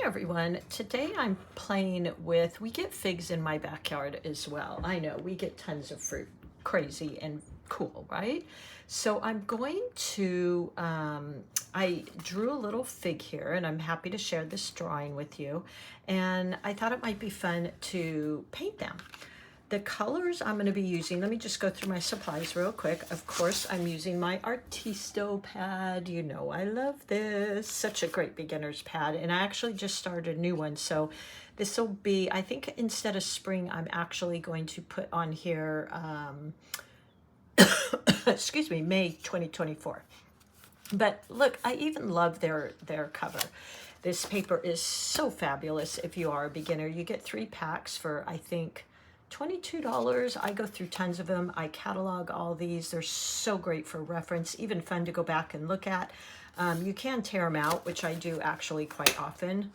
everyone. Today I'm playing with, we get figs in my backyard as well. I know, we get tons of fruit. Crazy and cool, right? So I'm going to, I drew a little fig here and I'm happy to share this drawing with you. And I thought it might be fun to paint them. The colors I'm going to be using, let me just go through my supplies real quick. Of course, I'm using my Artisto pad. You know I love this. Such a great beginner's pad. And I actually just started a new one. So this will be, I think instead of spring, I'm actually going to put on here, excuse me, May 2024. But look, I even love their cover. This paper is so fabulous if you are a beginner. You get 3 packs for, I think, $22. I go through tons of them. I catalog all these. They're so great for reference, even fun to go back and look at. You can tear them out, which I do actually quite often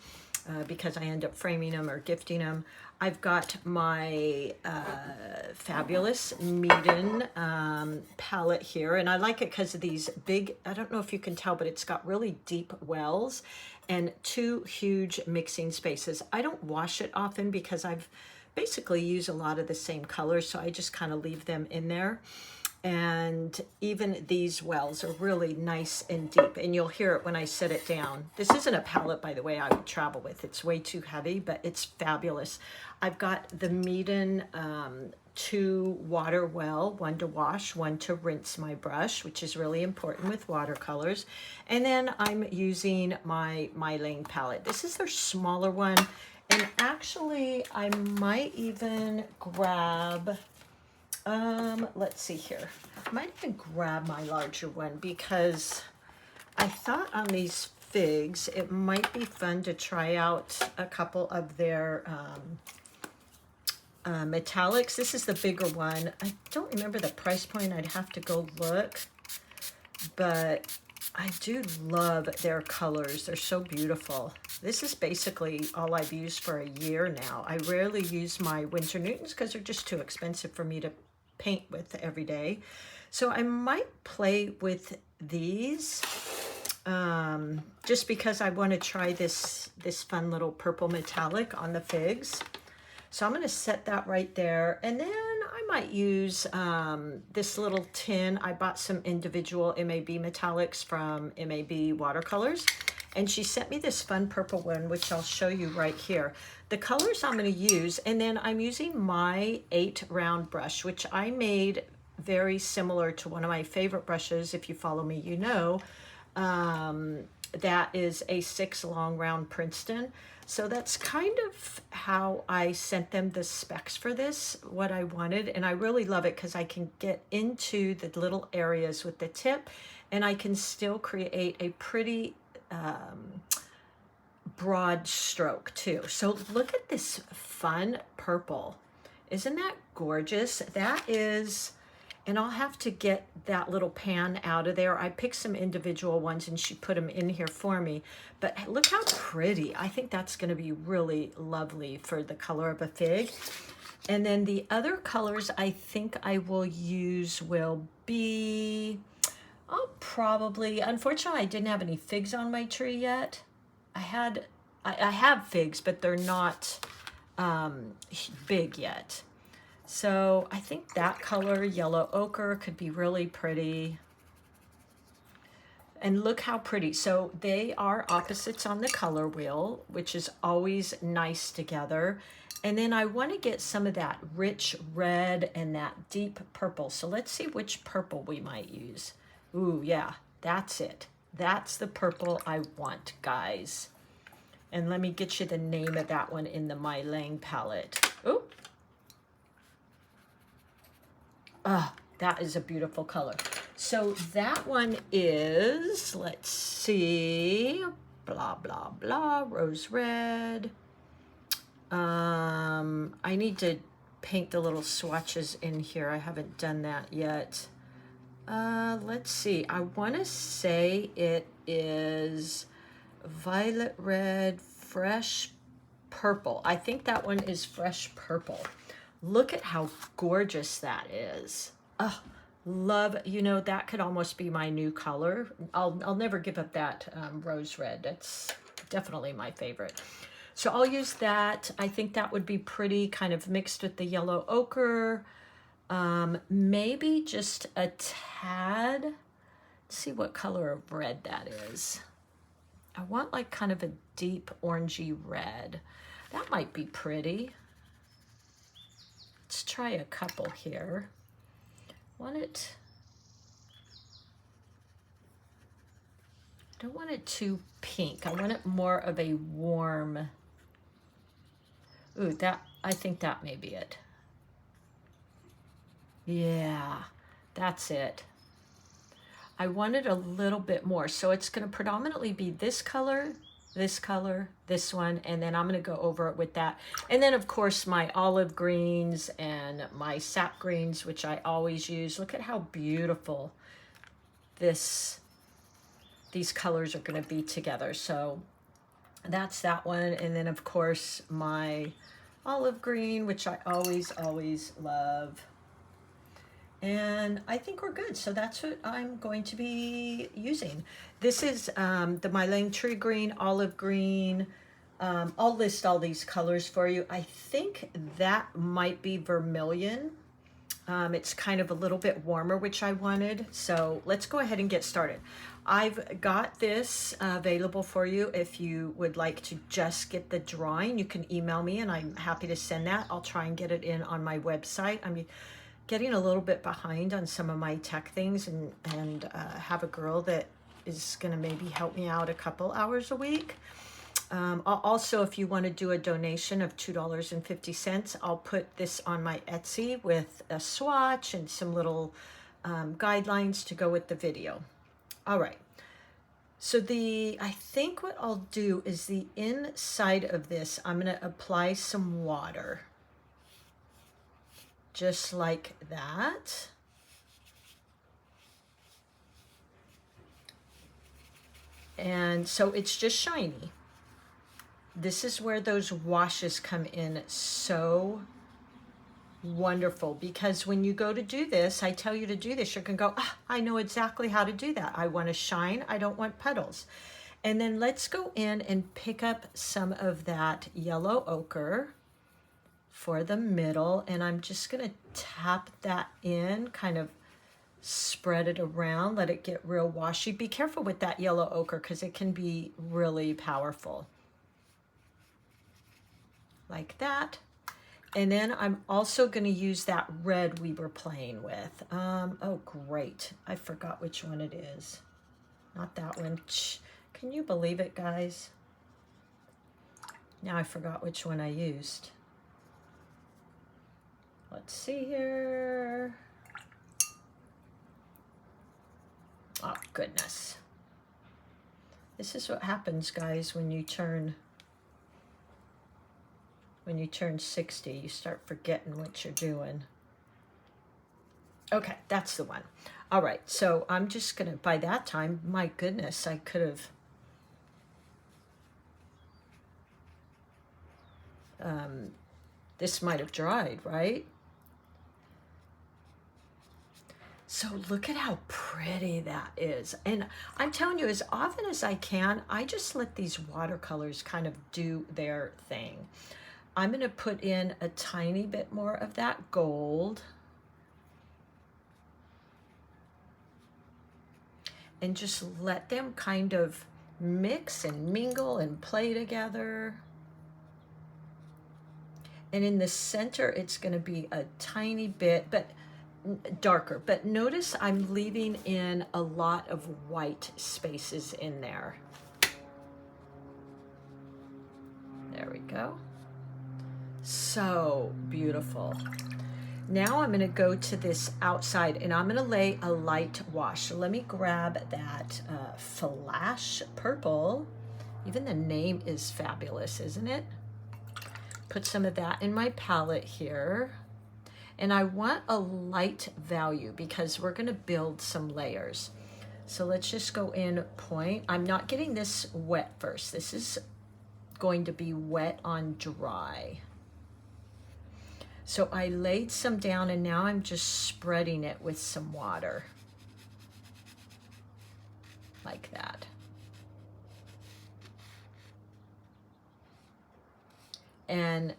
because I end up framing them or gifting them. I've got my fabulous Meeden palette here, and I like it because of these big, I don't know if you can tell, but it's got really deep wells and 2 huge mixing spaces. I don't wash it often because I've basically use a lot of the same colors, so I just kind of leave them in there. And even these wells are really nice and deep, and you'll hear it when I set it down. This isn't a palette, by the way, I would travel with. It's way too heavy, but it's fabulous. I've got the Meeden 2 water well, 1 to wash, 1 to rinse my brush, which is really important with watercolors. And then I'm using my MeiLiang palette. This is their smaller one. And actually, I might even grab, let's see here. I might even grab my larger one because I thought on these figs, it might be fun to try out a couple of their metallics. This is the bigger one. I don't remember the price point. I'd have to go look, but I do love their colors. They're so beautiful. This is basically all I've used for a year now. I rarely use my Winter Newtons because they're just too expensive for me to paint with every day. So I might play with these just because I want to try this fun little purple metallic on the figs. So I'm going to set that right there. And then I might use this little tin. I bought some individual MAB Metallics from MAB Watercolors. And she sent me this fun purple one, which I'll show you right here. The colors I'm going to use, and then I'm using my 8 round brush, which I made very similar to one of my favorite brushes. If you follow me, you know. That is a 6 long round Princeton. So that's kind of how I sent them the specs for this, what I wanted. And I really love it because I can get into the little areas with the tip and I can still create a pretty broad stroke too. So look at this fun purple. Isn't that gorgeous? That is, and I'll have to get that little pan out of there. I picked some individual ones and she put them in here for me. But look how pretty. I think that's going to be really lovely for the color of a fig. And then the other colors I think I will use will be, I'll probably, unfortunately I didn't have any figs on my tree yet. I have figs, but they're not big yet. So I think that color, yellow ochre, could be really pretty. And look how pretty. So they are opposites on the color wheel, which is always nice together. And then I want to get some of that rich red and that deep purple. So let's see which purple we might use. Ooh, yeah, that's it. That's the purple I want, guys. And let me get you the name of that one in the MeiLiang palette. Ooh. Ah, that is a beautiful color. So that one is, let's see, blah, blah, blah, rose red. I need to paint the little swatches in here. I haven't done that yet. Let's see. I want to say it is violet red, fresh purple. I think that one is fresh purple. Look at how gorgeous that is. Oh, love, you know, that could almost be my new color. I'll never give up that rose red. definitely my favorite. So I'll use that. I think that would be pretty, kind of mixed with the yellow ochre. Maybe just a tad. Let's see what color of red that is. I want like kind of a deep orangey red. That might be pretty. Let's try a couple here. Want it, I don't want it too pink. I want it more of a warm, ooh, that, I think that may be it. Yeah, that's it. I want it a little bit more. So it's gonna predominantly be this color, this one, and then I'm gonna go over it with that. And then of course my olive greens and my sap greens, which I always use. Look at how beautiful these colors are gonna be together. So that's that one. And then of course my olive green, which I always love. And I think we're good. So that's what I'm going to be using. This is the MeiLiang Tree Green, Olive Green. I'll list all these colors for you. I think that might be Vermilion. It's kind of a little bit warmer, which I wanted. So let's go ahead and get started. I've got this available for you. If you would like to just get the drawing, you can email me and I'm happy to send that. I'll try and get it in on my website. I'm getting a little bit behind on some of my tech things, and have a girl that is going to maybe help me out a couple hours a week. Also, if you want to do a donation of $2.50, I'll put this on my Etsy with a swatch and some little guidelines to go with the video. All right. So I think what I'll do is the inside of this, I'm going to apply some water. Just like that. And so it's just shiny. This is where those washes come in so wonderful, because when you go to do this, I tell you to do this, you're gonna go, ah, I know exactly how to do that. I want to shine, I don't want puddles. And then let's go in and pick up some of that yellow ochre for the middle, and I'm just gonna tap that in, kind of spread it around, let it get real washy. Be careful with that yellow ochre because it can be really powerful. Like that. And then I'm also gonna use that red we were playing with. Oh great, I forgot which one it is. Not that one. Can you believe it, guys? Now I forgot which one I used. Let's see here. Oh, goodness. This is what happens, guys, when you turn 60. You start forgetting what you're doing. Okay, that's the one. All right, so I'm just going to, by that time, my goodness, I could have, this might have dried, right? So look at how pretty that is. And I'm telling you, as often as I can, I just let these watercolors kind of do their thing. I'm going to put in a tiny bit more of that gold. And just let them kind of mix and mingle and play together. And in the center, it's going to be a tiny bit, but darker. But notice I'm leaving in a lot of white spaces in there. There we go. So beautiful. Now I'm going to go to this outside and I'm going to lay a light wash. So let me grab that flash purple. Even the name is fabulous, isn't it? Put some of that in my palette here. And I want a light value because we're going to build some layers. So let's just go in point. I'm not getting this wet first. This is going to be wet on dry. So I laid some down and now I'm just spreading it with some water. Like that. and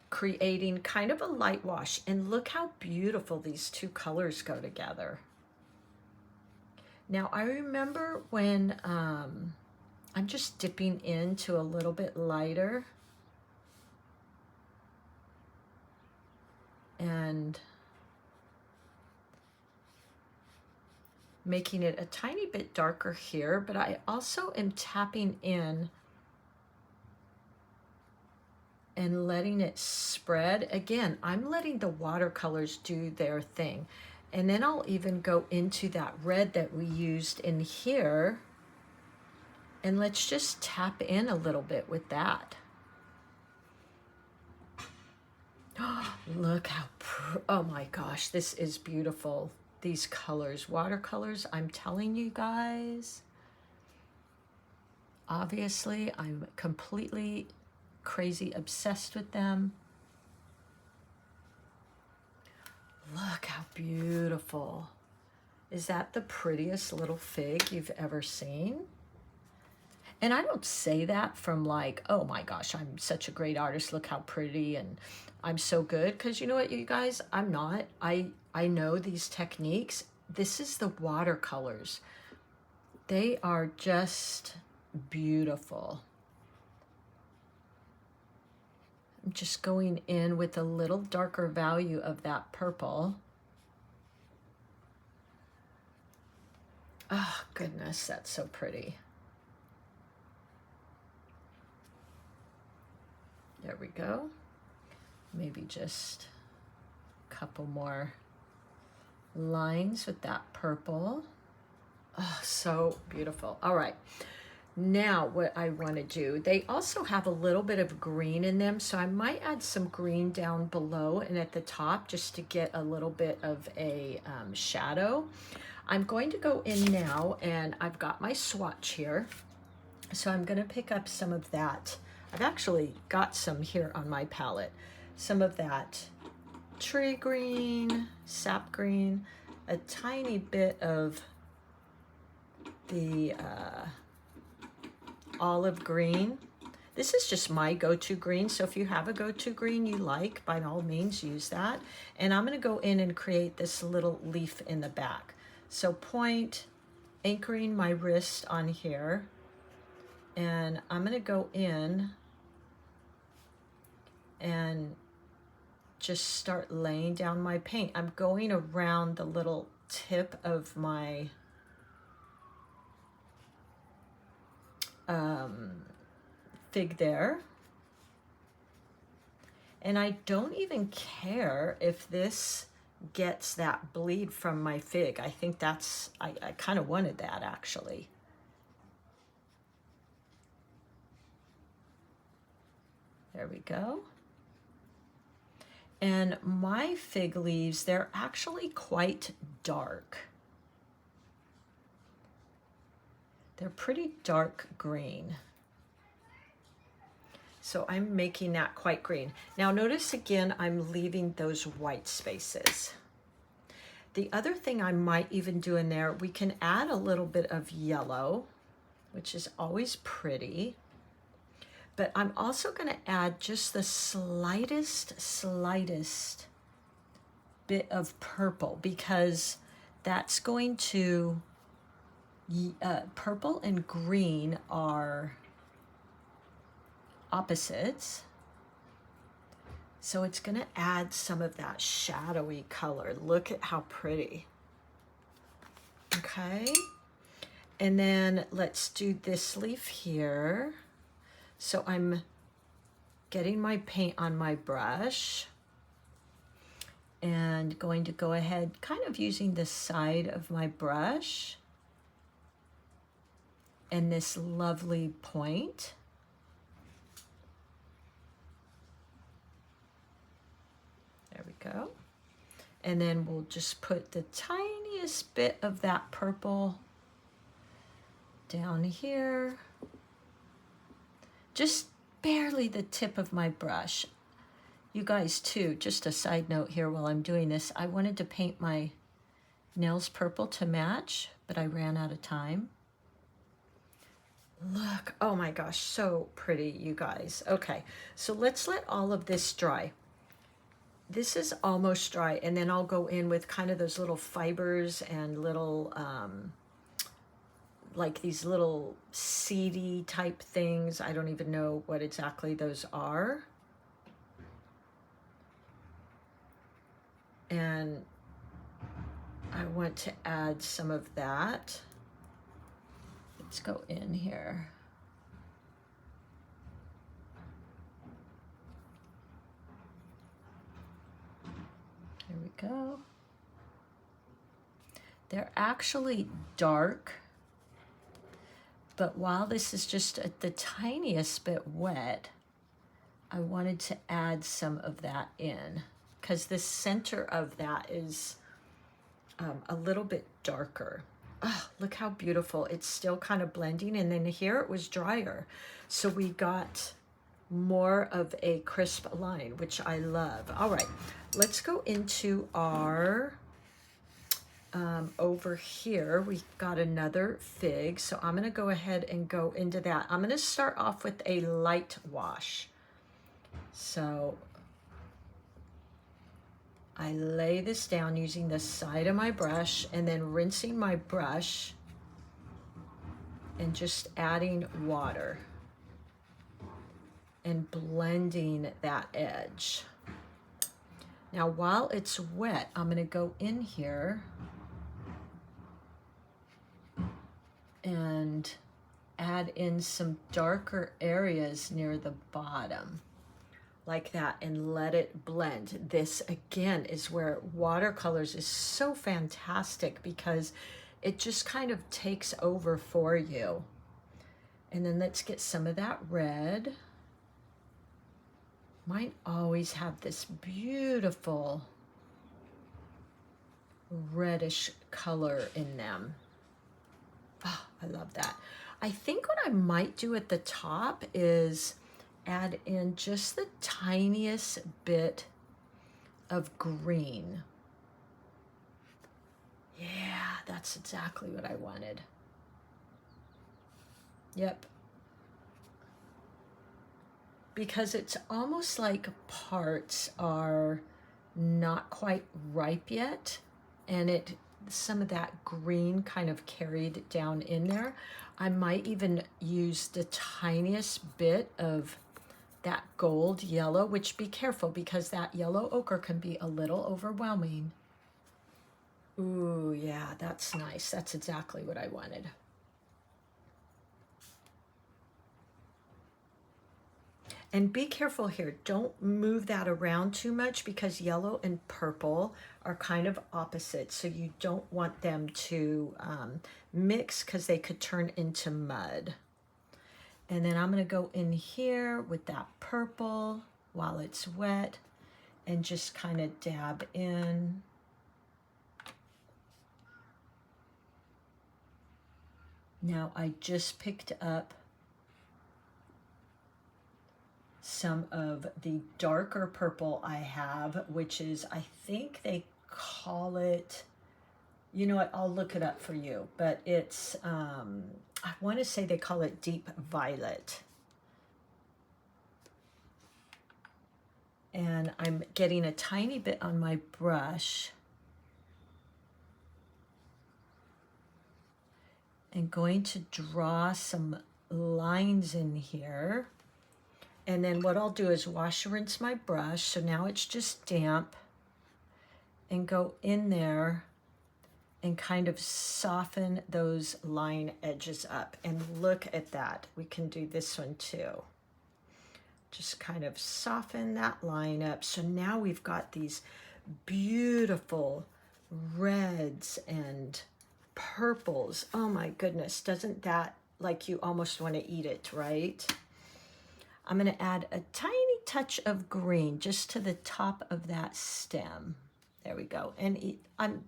creating kind of a light wash. And look how beautiful these two colors go together. Now, I remember when I'm just dipping into a little bit lighter and making it a tiny bit darker here, but I also am tapping in and letting it spread. Again, I'm letting the watercolors do their thing. And then I'll even go into that red that we used in here, and let's just tap in a little bit with that. Look how, oh my gosh, this is beautiful. These colors, watercolors, I'm telling you guys, obviously I'm completely crazy obsessed with them. Look how beautiful. Is that the prettiest little fig you've ever seen? And I don't say that from like, oh my gosh, I'm such a great artist, look how pretty and I'm so good. Because you know what, you guys, I'm not. I know these techniques. This is the watercolors. They are just beautiful. I'm just going in with a little darker value of that purple. Oh goodness, that's so pretty. There we go. Maybe just a couple more lines with that purple. Oh, so beautiful. All right. Now what I want to do, they also have a little bit of green in them, so I might add some green down below and at the top just to get a little bit of a shadow. I'm going to go in now, and I've got my swatch here, so I'm going to pick up some of that. I've actually got some here on my palette. Some of that tree green, sap green, a tiny bit of the olive green. This is just my go-to green, so if you have a go-to green you like, by all means use that. And I'm going to go in and create this little leaf in the back. So point, anchoring my wrist on here, and I'm going to go in and just start laying down my paint. I'm going around the little tip of my fig there. And I don't even care if this gets that bleed from my fig. I think that's, I kind of wanted that actually. There we go. And my fig leaves, they're actually quite dark. They're pretty dark green. So I'm making that quite green. Now notice again, I'm leaving those white spaces. The other thing I might even do in there, we can add a little bit of yellow, which is always pretty. But I'm also going to add just the slightest bit of purple, because that's going to, purple and green are opposites. So it's going to add some of that shadowy color. Look at how pretty. Okay. And then let's do this leaf here. So I'm getting my paint on my brush and going to go ahead, kind of using the side of my brush and this lovely point. There we go. And then we'll just put the tiniest bit of that purple down here. Just barely the tip of my brush. You guys too, just a side note here while I'm doing this, I wanted to paint my nails purple to match, but I ran out of time. Look, oh my gosh, so pretty, you guys. Okay, so let's let all of this dry. This is almost dry, and then I'll go in with kind of those little fibers and little, like these little seedy type things. I don't even know what exactly those are. And I want to add some of that. Let's go in here. There we go. They're actually dark, but while this is just the tiniest bit wet, I wanted to add some of that in because the center of that is a little bit darker. Oh, look how beautiful. It's still kind of blending, and then here it was drier. So we got more of a crisp line, which I love. All right, let's go into our, over here, we got another fig. So I'm gonna go ahead and go into that. I'm gonna start off with a light wash. So I lay this down using the side of my brush and then rinsing my brush and just adding water and blending that edge. Now, while it's wet, I'm gonna go in here and add in some darker areas near the bottom. Like that, and let it blend. This again is where watercolors is so fantastic because it just kind of takes over for you. And then let's get some of that red. Mine always have this beautiful reddish color in them. Oh, I love that. I think what I might do at the top is add in just the tiniest bit of green. Yeah, that's exactly what I wanted. Yep. Because it's almost like parts are not quite ripe yet, and some of that green kind of carried down in there. I might even use the tiniest bit of that gold yellow, which be careful because that yellow ochre can be a little overwhelming. Ooh, yeah, that's nice. That's exactly what I wanted. And be careful here. Don't move that around too much because yellow and purple are kind of opposite. So you don't want them to mix because they could turn into mud. And then I'm going to go in here with that purple while it's wet and just kind of dab in. Now I just picked up some of the darker purple I have, which is, I think they call it, you know what, I'll look it up for you, but it's, I want to say they call it deep violet. And I'm getting a tiny bit on my brush and going to draw some lines in here. And then what I'll do is wash and rinse my brush. So now it's just damp, and go in there and kind of soften those line edges up. And look at that. We can do this one too. Just kind of soften that line up. So now we've got these beautiful reds and purples. Oh my goodness, doesn't that, like, you almost want to eat it, right? I'm going to add a tiny touch of green just to the top of that stem. There we go. And I'm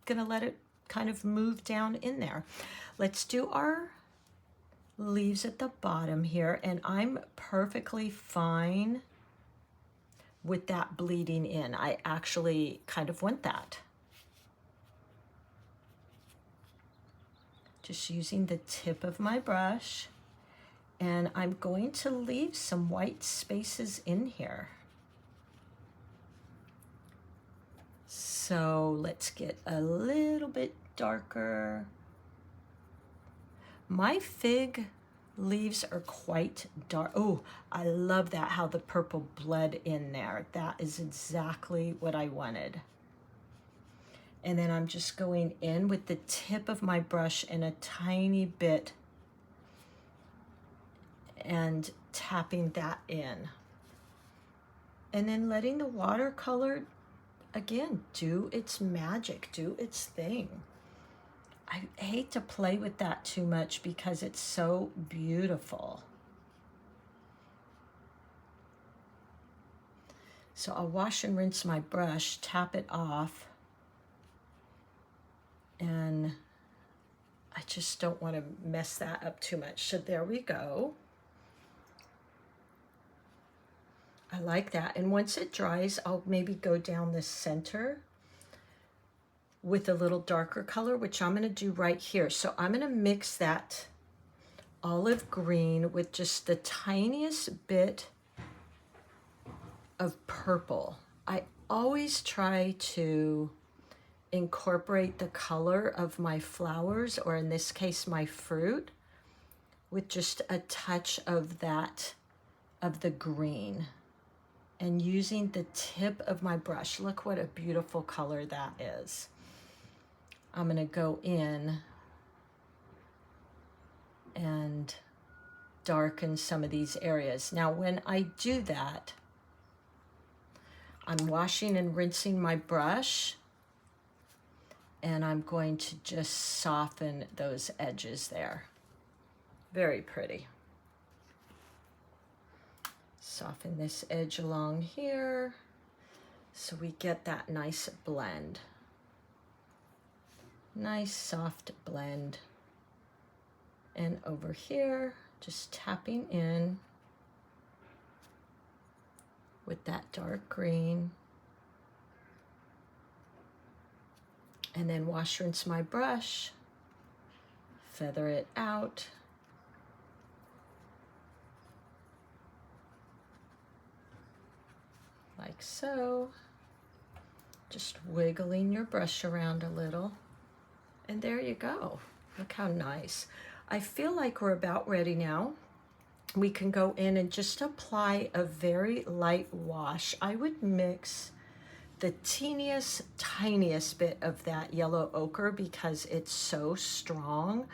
going to let it kind of move down in there. Let's do our leaves at the bottom here, and I'm perfectly fine with that bleeding in. I actually kind of want that. Just using the tip of my brush And I'm going to leave some white spaces in here. So let's get a little bit darker. My fig leaves are quite dark. Oh, I love that, how the purple bled in there. That is exactly what I wanted. And then I'm just going in with the tip of my brush and a tiny bit and tapping that in. And then letting the watercolor, again, do its magic, do its thing. I hate to play with that too much because it's so beautiful. So I'll wash and rinse my brush, tap it off, and I just don't want to mess that up too much. So there we go. I like that. And once it dries, I'll maybe go down the center with a little darker color, which I'm going to do right here. So I'm going to mix that olive green with just the tiniest bit of purple. I always try to incorporate the color of my flowers, or in this case, my fruit, with just a touch of that, of the green. And using the tip of my brush. Look what a beautiful color that is. I'm going to go in and darken some of these areas. Now, when I do that, I'm washing and rinsing my brush, and I'm going to just soften those edges there. Very pretty. Soften this edge along here so we get that nice blend. Nice soft blend. And over here, just tapping in with that dark green. And then wash, rinse my brush, feather it out. Like so. Just wiggling your brush around a little. And there you go. Look how nice. I feel like we're about ready now. We can go in and just apply a very light wash. I would mix the teeniest, tiniest bit of that yellow ochre because it's so strong.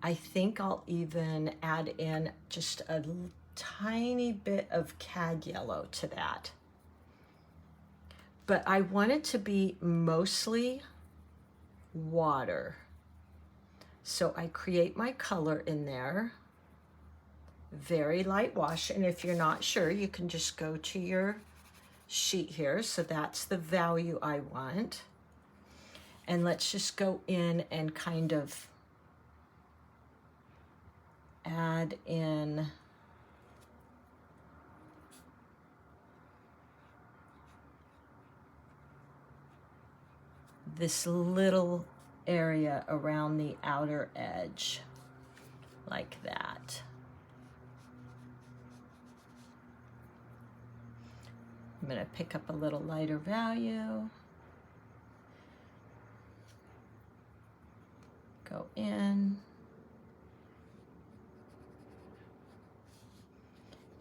I think I'll even add in just a tiny bit of cad yellow to that. But I want it to be mostly water. So I create my color in there. Very light wash. And if you're not sure, you can just go to your sheet here. So that's the value I want. And let's just go in and kind of add in this little area around the outer edge, like that. I'm going to pick up a little lighter value, go in,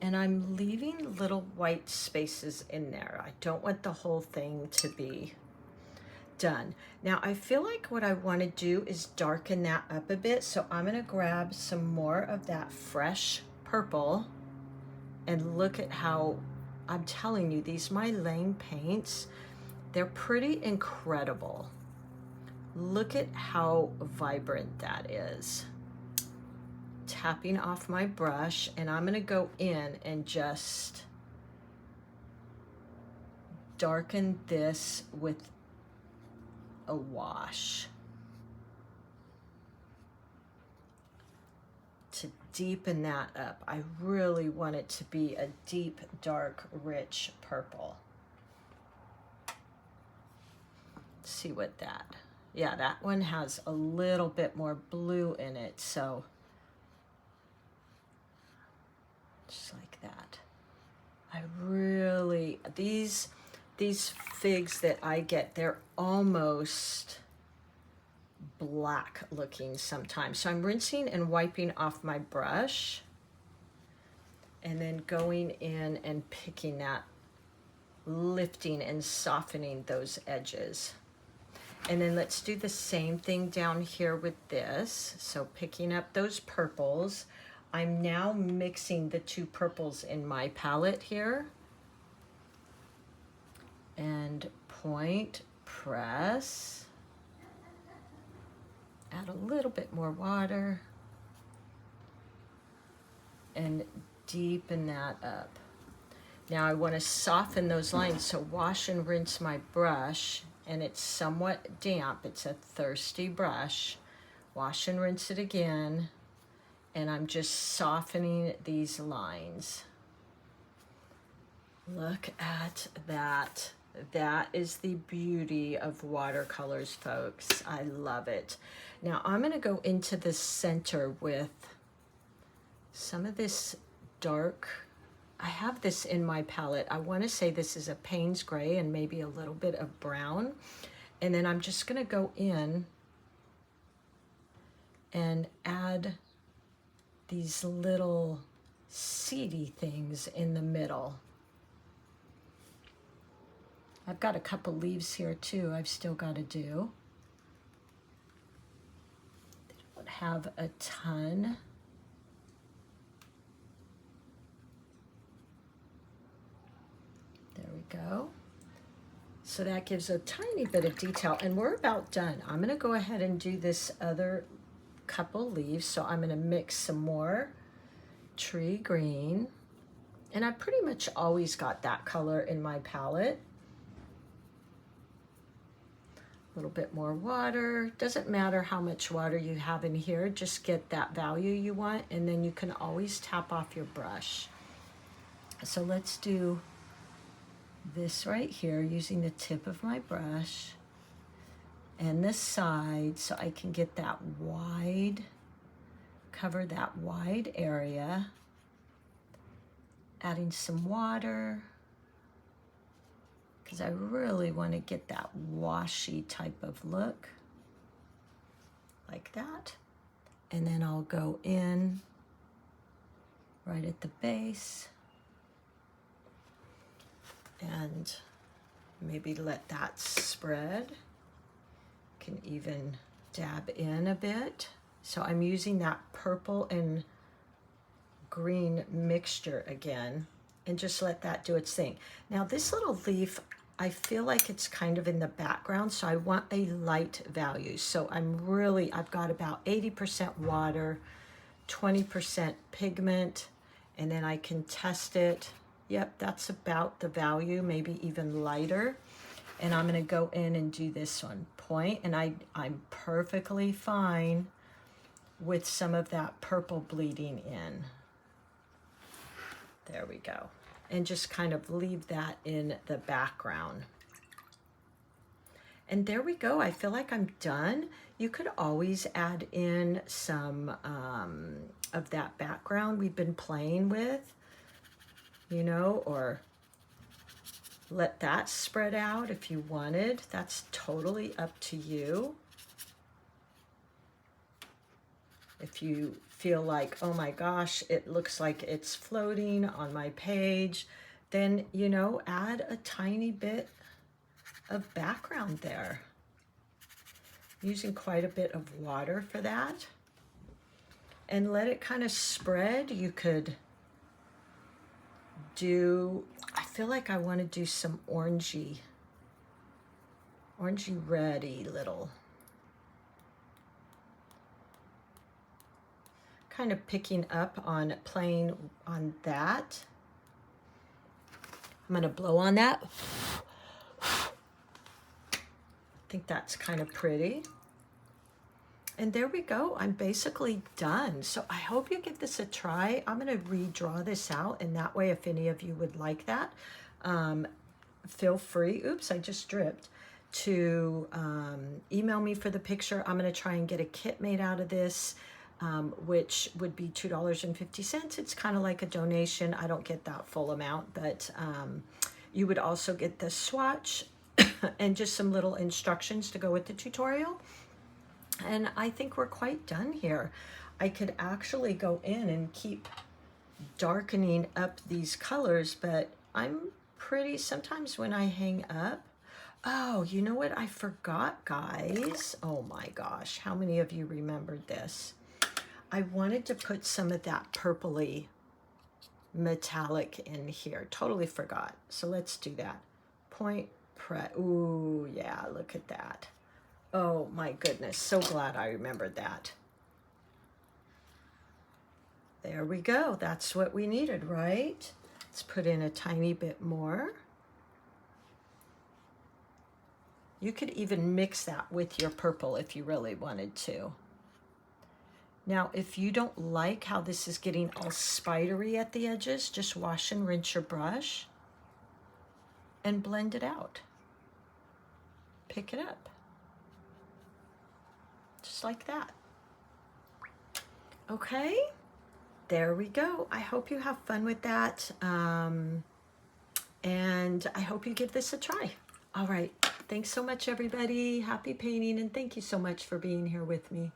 and I'm leaving little white spaces in there. I don't want the whole thing to be done. Now I feel like what I want to do is darken that up a bit, so I'm going to grab some more of that fresh purple, and look at how, I'm telling you, these MeiLiang paints, they're pretty incredible. Look at how vibrant that is. Tapping off my brush, and I'm going to go in and just darken this with a wash to deepen that up. I really want it to be a deep, dark, rich purple. Let's see what that, yeah, that one has a little bit more blue in it, so Just like that. I really, these figs that I get, they're almost black looking sometimes. So I'm rinsing and wiping off my brush and then going in and picking that, lifting and softening those edges. And then let's do the same thing down here with this. So picking up those purples. I'm now mixing the two purples in my palette here. And point, press. Add a little bit more water. And deepen that up. Now I want to soften those lines, so wash and rinse my brush, and it's somewhat damp. It's a thirsty brush. Wash and rinse it again, and I'm just softening these lines. Look at that. That is the beauty of watercolors, folks. I love it. Now I'm going to go into the center with some of this dark. I have this in my palette. I want to say this is a Payne's gray and maybe a little bit of brown. And then I'm just going to go in and add these little seedy things in the middle. I've got a couple leaves here too I've still got to do. They don't have a ton. There we go. So that gives a tiny bit of detail, and we're about done. I'm going to go ahead and do this other couple leaves. So I'm going to mix some more tree green, and I pretty much always got that color in my palette. A little bit more water. Doesn't matter how much water you have in here, just get that value you want, and then you can always tap off your brush. So let's do this right here using the tip of my brush and this side, so I can get that wide, cover that wide area. Adding some water, because I really want to get that washy type of look, like that. And then I'll go in right at the base and maybe let that spread. Can even dab in a bit. So I'm using that purple and green mixture again, and just let that do its thing. Now this little leaf, I feel like it's kind of in the background, so I want a light value. So I've got about 80% water, 20% pigment, and then I can test it. Yep, that's about the value, maybe even lighter. And I'm gonna go in and do this one, point, and I'm perfectly fine with some of that purple bleeding in. There we go. And just kind of leave that in the background. And there we go. I feel like I'm done. You could always add in some of that background we've been playing with, you know, or let that spread out if you wanted. That's totally up to you. If you feel like, oh my gosh, it looks like it's floating on my page, then, you know, add a tiny bit of background there. Using quite a bit of water for that. And let it kind of spread. You could do, I feel like I want to do some orangey reddy little. Kind of picking up on playing on that. I'm going to blow on that. I think that's kind of pretty. And there we go. I'm basically done. So I hope you give this a try. I'm going to redraw this out, and that way, if any of you would like that, feel free. Oops, I just dripped. To email me for the picture. I'm going to try and get a kit made out of this. which would be $2.50. It's kind of like a donation. I don't get that full amount, but you would also get the swatch and just some little instructions to go with the tutorial. And I think we're quite done here. I could actually go in and keep darkening up these colors, but I'm pretty, sometimes when I hang up, oh, you know what I forgot, guys? Oh my gosh, how many of you remembered this? I wanted to put some of that purpley metallic in here. Totally forgot. So let's do that. Point press. Ooh, yeah, look at that. Oh my goodness, so glad I remembered that. There we go. That's what we needed, right? Let's put in a tiny bit more. You could even mix that with your purple if you really wanted to. Now, if you don't like how this is getting all spidery at the edges, just wash and rinse your brush and blend it out. Pick it up. Just like that. Okay, there we go. I hope you have fun with that. And I hope you give this a try. All right, thanks so much, everybody. Happy painting, and thank you so much for being here with me.